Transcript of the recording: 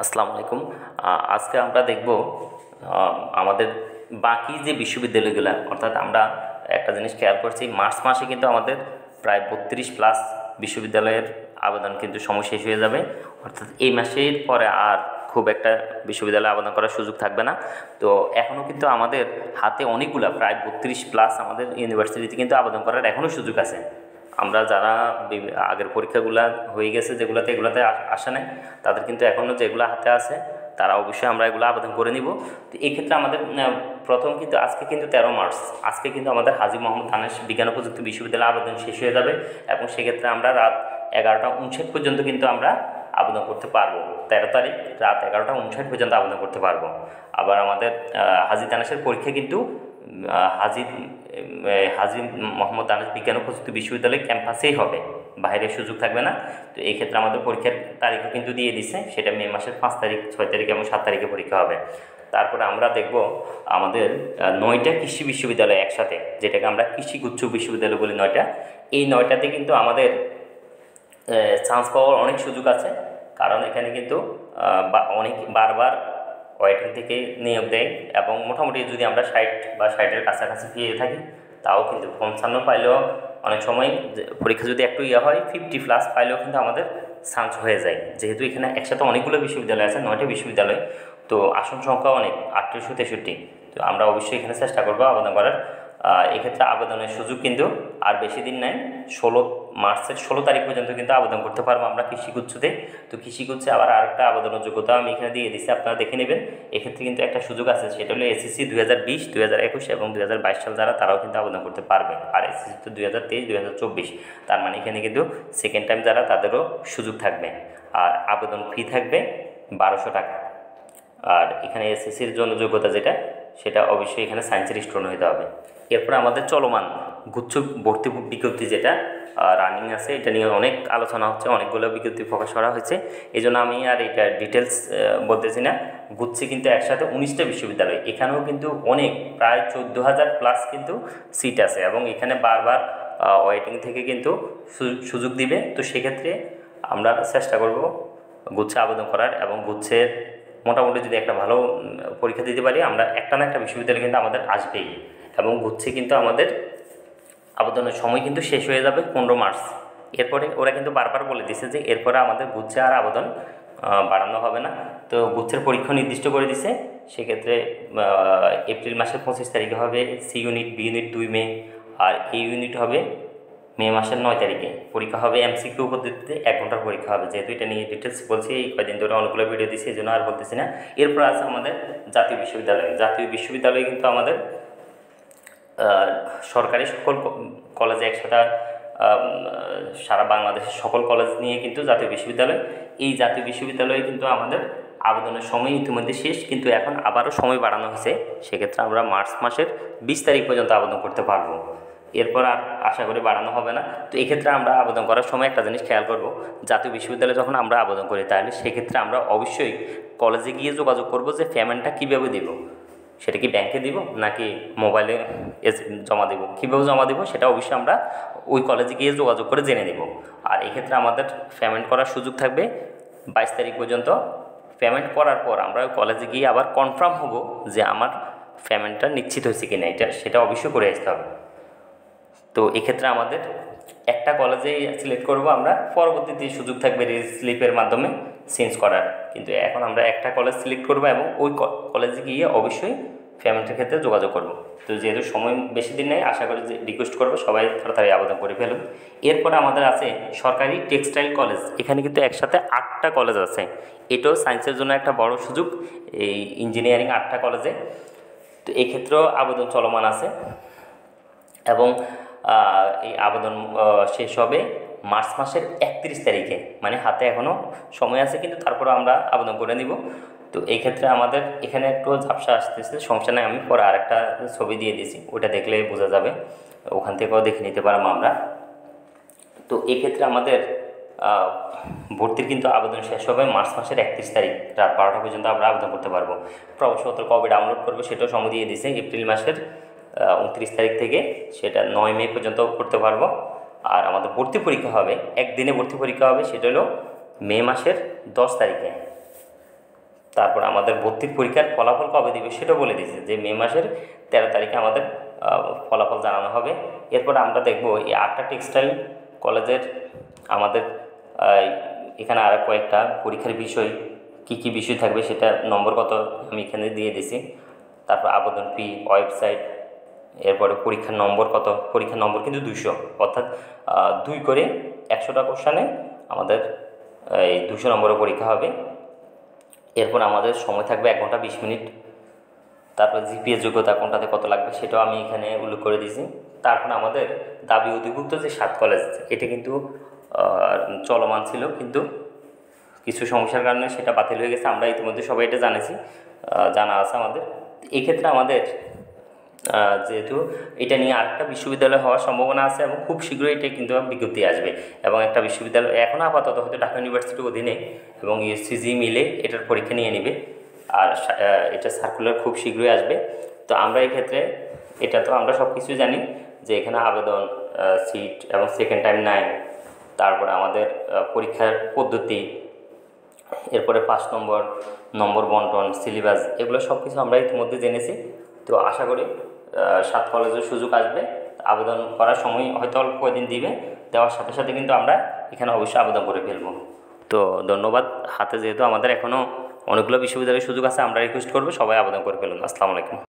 আসসালামু আলাইকুম। আজকে আমরা দেখব আমাদের বাকি যে বিশ্ববিদ্যালয়গুলো, অর্থাৎ আমরা একটা জিনিস খেয়াল করছি, মার্চ মাসে কিন্তু আমাদের প্রায় 32+ বিশ্ববিদ্যালয়ের আবেদন কিন্তু সময় শেষ হয়ে যাবে। অর্থাৎ এই মাসের পরে আর খুব একটা বিশ্ববিদ্যালয়ে আবেদন করার সুযোগ থাকবে না। তো এখনও কিন্তু আমাদের হাতে অনেকগুলা প্রায় 32+ আমাদের ইউনিভার্সিটিতে কিন্তু আবেদন করার এখনও সুযোগ আছে। আমরা যারা আগের পরীক্ষাগুলো হয়ে গেছে এগুলাতে আসে নাই, তাদের কিন্তু এখনও যেগুলো হাতে আছে তারা অবশ্যই আমরা এগুলো আবেদন করে নিব। তো এই ক্ষেত্রে আমাদের প্রথম কিন্তু আজকে কিন্তু 13 মার্চ, আজকে কিন্তু আমাদের হাজী মোহাম্মদ আনিস বিজ্ঞান ও প্রযুক্তি বিশ্ববিদ্যালয়ে আবেদন শেষ হয়ে যাবে এবং সেক্ষেত্রে আমরা রাত 11টা 59 পর্যন্ত কিন্তু আমরা আবেদন করতে পারবো। 13 তারিখ রাত 11টা 59 পর্যন্ত আবেদন করতে পারবো। আবার আমাদের হাজী আনিসের পরীক্ষা কিন্তু হাজী হাজী মোহাম্মদ আনিস বিজ্ঞান ও প্রযুক্তি বিশ্ববিদ্যালয় ক্যাম্পাসেই হবে, বাইরের সুযোগ থাকবে না। তো এই ক্ষেত্রে আমাদের পরীক্ষার তারিখও কিন্তু দিয়ে দিছে, সেটা মে মাসের 5 তারিখ, 6 তারিখ এবং 7 তারিখে পরীক্ষা হবে। তারপরে আমরা দেখব আমাদের 9টা কৃষি বিশ্ববিদ্যালয় একসাথে, যেটাকে আমরা কৃষি গুচ্ছ বিশ্ববিদ্যালয় বলি 9টা। এই 9টাতে কিন্তু আমাদের চান্স পাওয়ার অনেক সুযোগ আছে, কারণ এখানে কিন্তু অনেক বারবার ওয়েটিং থেকে নিয়োগ দেয় এবং মোটামুটি যদি আমরা 60 বা 60-এর কাছাকাছি পেয়ে থাকি, তাও কিন্তু 55 পাইলেও অনেক সময় পরীক্ষা যদি একটু হয় 50+ পাইলেও কিন্তু আমাদের চান্স হয়ে যায়। যেহেতু এখানে একসাথে অনেকগুলো বিশ্ববিদ্যালয় আছে, 9টা বিশ্ববিদ্যালয়, তো আসন সংখ্যা অনেক 3863। তো আমরা অবশ্যই এখানে চেষ্টা করবো আবেদন করার। এক্ষেত্রে আবেদনের সুযোগ কিন্তু আর বেশি দিন নেই, মার্চের 16 তারিখ পর্যন্ত কিন্তু আবেদন করতে পারবো আমরা কৃষিগুচ্ছতে। তো কৃষিগুচ্ছে আবার আরেকটা আবেদনের যোগ্যতা আমি এখানে দিয়ে দিচ্ছি, আপনারা দেখে নেবেন। এক্ষেত্রে কিন্তু একটা সুযোগ আছে, সেটা হলো এসএসসি 2020, 2021 এবং 2022 সাল যারা, তারাও কিন্তু আবেদন করতে পারবে। আর এসএসসি তো 2023, 2024, তার মানে এখানে কিন্তু সেকেন্ড টাইম যারা, তাদেরও সুযোগ থাকবে। আর আবেদন ফি থাকবে 1200 টাকা। আর এখানে এসএসসির জন্য যোগ্যতা যেটা, সেটা অবশ্যই এখানে সায়েন্সের স্টুডেন্ট হতে হবে। এরপরে আমাদের চলমান গুচ্ছ ভর্তি বিজ্ঞপ্তি যেটা রানিং আছে, এটা নিয়ে অনেক আলোচনা হচ্ছে, অনেকগুলো বিজ্ঞপ্তি প্রকাশ করা হয়েছে। এই জন্য আমি আর এটা ডিটেলস বলতেছি না। গুচ্ছে কিন্তু একসাথে 19টা বিশ্ববিদ্যালয়, এখানেও কিন্তু অনেক প্রায় 14,000+ কিন্তু সিট আছে এবং এখানে বারবার ওয়েটিং থেকে কিন্তু সুযোগ দিবে। তো সেক্ষেত্রে আমরা চেষ্টা করব গুচ্ছে আবেদন করার, এবং গুচ্ছের মোটামুটি যদি একটা ভালো পরীক্ষা দিতে পারি, আমরা একটা না একটা বিশ্ববিদ্যালয় কিন্তু আমাদের আসবেই। এবং গুচ্ছে কিন্তু আমাদের আবেদনের সময় কিন্তু শেষ হয়ে যাবে 15 মার্চ। এরপরে ওরা কিন্তু বারবার বলে দিছে যে এরপরে আমাদের গুচ্ছে আর আবেদন বাড়ানো হবে না। তো গুচ্ছের পরীক্ষা নির্দিষ্ট করে দিছে, সেক্ষেত্রে এপ্রিল মাসের 25 তারিখে হবে সি ইউনিট, বি ইউনিট 2 মে, আর এ ইউনিট হবে মে মাসের 9 তারিখে। পরীক্ষা হবে এমসিকিউ পদ্ধতিতে, 1 ঘন্টার পরীক্ষা হবে। যেহেতু এটা নিয়ে ডিটেলস বলছি, এই কয়েকদিন ধরে অনেকগুলো ভিডিও দিচ্ছি, এই জন্য আর বলতেছি না। এরপর আছে আমাদের জাতীয় বিশ্ববিদ্যালয়। জাতীয় বিশ্ববিদ্যালয় কিন্তু আমাদের সরকারি সকল কলেজে একসাথে, সারা বাংলাদেশের সকল কলেজ নিয়ে কিন্তু জাতীয় বিশ্ববিদ্যালয়। এই জাতীয় বিশ্ববিদ্যালয়ে কিন্তু আমাদের আবেদনের সময় ইতিমধ্যে শেষ, কিন্তু এখন আবারও সময় বাড়ানো হয়েছে। সেক্ষেত্রে আমরা মার্চ মাসের 20 তারিখ পর্যন্ত আবেদন করতে পারবো, এরপর আর আশা করি বাড়ানো হবে না। তো এক্ষেত্রে আমরা আবেদন করার সময় একটা জিনিস খেয়াল করব, জাতীয় বিশ্ববিদ্যালয়ে যখন আমরা আবেদন করি, তাহলে সেক্ষেত্রে আমরা অবশ্যই কলেজে গিয়ে যোগাযোগ করব যে পেমেন্টটা কীভাবে দেব, সেটা কি ব্যাংকে দিব নাকি মোবাইলে জমা দেব, কীভাবে জমা দেব সেটা অবশ্যই আমরা ওই কলেজে গিয়ে যোগাযোগ করে জেনে নেব। আর এক্ষেত্রে আমাদের পেমেন্ট করার সুযোগ থাকবে 22 তারিখ পর্যন্ত। পেমেন্ট করার পর আমরা ওই কলেজে গিয়ে আবার কনফার্ম হব যে আমার পেমেন্টটা নিশ্চিত হয়েছে কিনা, সেটা অবশ্যই করে আসতে হবে। তো এক্ষেত্রে আমাদের একটা কলেজেই সিলেক্ট করব আমরা, পরবর্তীতে সুযোগ থাকবে রেজিস্ট্রি স্লিপের মাধ্যমে চেঞ্জ করার। কিন্তু এখন আমরা একটা কলেজ সিলেক্ট করব এবং ওই কলেজে গিয়ে অবশ্যই পেমেন্টের ক্ষেত্রে যোগাযোগ করব। তো যেহেতু সময় বেশি দিন নেই, আশা করি যে রিকোয়েস্ট করবো সবাই তাড়াতাড়ি আবেদন করে ফেলুন। এরপরে আমাদের আছে সরকারি টেক্সটাইল কলেজ। এখানে কিন্তু একসাথে 8টা কলেজ আছে, এটাও সায়েন্সের জন্য একটা বড় সুযোগ, এই ইঞ্জিনিয়ারিং 8টা কলেজে। তো এক্ষেত্রেও আবেদন চলমান আছে এবং এই আবেদন শেষ হবে মার্চ মাসের 31 তারিখে, মানে হাতে এখনও সময় আছে, কিন্তু তারপরে আমরা আবেদন করে নিব। তো এই ক্ষেত্রে আমাদের এখানে একটু ঝাপসা আসতেছে, সমস্যা নেই, আমি পরে আরেকটা ছবি দিয়ে দিয়েছি, ওটা দেখলে বোঝা যাবে, ওখান থেকেও দেখে নিতে পারবো আমরা। তো এক্ষেত্রে আমাদের ভর্তির কিন্তু আবেদন শেষ হবে মার্চ মাসের 31 তারিখ রাত 12টা পর্যন্ত আমরা আবেদন করতে পারবো। প্রবেশপত্র কবে ডাউনলোড করবো সেটাও সময় দিয়ে দিয়েছে, এপ্রিল মাসের 29 তারিখ থেকে সেটা 9 মে পর্যন্ত করতে পারবো। আর আমাদের ভর্তি পরীক্ষা হবে, একদিনে ভর্তি পরীক্ষা হবে, সেটা হলো মে মাসের 10 তারিখে। তারপর আমাদের ভর্তির পরীক্ষার ফলাফল কবে দিবে সেটাও বলে দিয়েছে যে মে মাসের 13 তারিখে আমাদের ফলাফল জানানো হবে। এরপর আমরা দেখব এই 8টা টেক্সটাইল কলেজের আমাদের এখানে আর কয়েকটা পরীক্ষার বিষয় কি কি বিষয় থাকবে সেটা নম্বর কত আমি এখানে দিয়ে দিয়েছি। তারপর আবেদন ফি, ওয়েবসাইট, এরপরে পরীক্ষার নম্বর কত, পরীক্ষার নম্বর কিন্তু 200, অর্থাৎ 2 করে 100টা কোশ্চেনে আমাদের এই 200 নম্বরের পরীক্ষা হবে। এরপর আমাদের সময় থাকবে 1 ঘন্টা 20 মিনিট। তারপর জিপিএ যোগ্যতা কোনটাতে কত লাগবে সেটাও আমি এখানে উল্লেখ করে দিয়েছি। তারপর আমাদের দাবি অধিভুক্ত যে 7 কলেজ, এটা কিন্তু চলমান ছিল, কিন্তু কিছু সমস্যার কারণে সেটা বাতিল হয়ে গেছে। আমরা ইতিমধ্যে সবাই এটা জানা আছে আমাদের। এক্ষেত্রে আমাদের যেহেতু এটা নিয়ে আরেকটা বিশ্ববিদ্যালয় হওয়ার সম্ভাবনা আছে এবং খুব শীঘ্রই এটা কিন্তু বিজ্ঞপ্তি আসবে, এবং একটা বিশ্ববিদ্যালয় এখন আপাতত হয়তো ঢাকা ইউনিভার্সিটির অধীনে এবং ইউএসসিজি মিলে এটার পরীক্ষা নিয়ে নেবে, আর এটা সার্কুলার খুব শীঘ্রই আসবে। তো আমরা এই ক্ষেত্রে এটা তো আমরা সব কিছুই জানি যে এখানে আবেদন, সিট এবং সেকেন্ড টাইম নাই, তারপরে আমাদের পরীক্ষার পদ্ধতি, এরপরে 5 নম্বর বন্টন, সিলেবাস, এগুলো সব কিছু আমরা ইতিমধ্যে জেনেছি। তো আশা করি 7 কলেজের সুযোগ আসবে। আবেদন করার সময় হয়তো অল্প কয়েকদিন দিবে, দেওয়ার সাথে সাথে কিন্তু আমরা এখানে অবশ্যই আবেদন করে ফেলবো। তো ধন্যবাদ। হাতে যেহেতু আমাদের এখনও অনেকগুলো বিশ্ববিদ্যালয়ের সুযোগ আছে, আমরা রিকোয়েস্ট করবো সবাই আবেদন করে ফেলুন। আসসালামু আলাইকুম।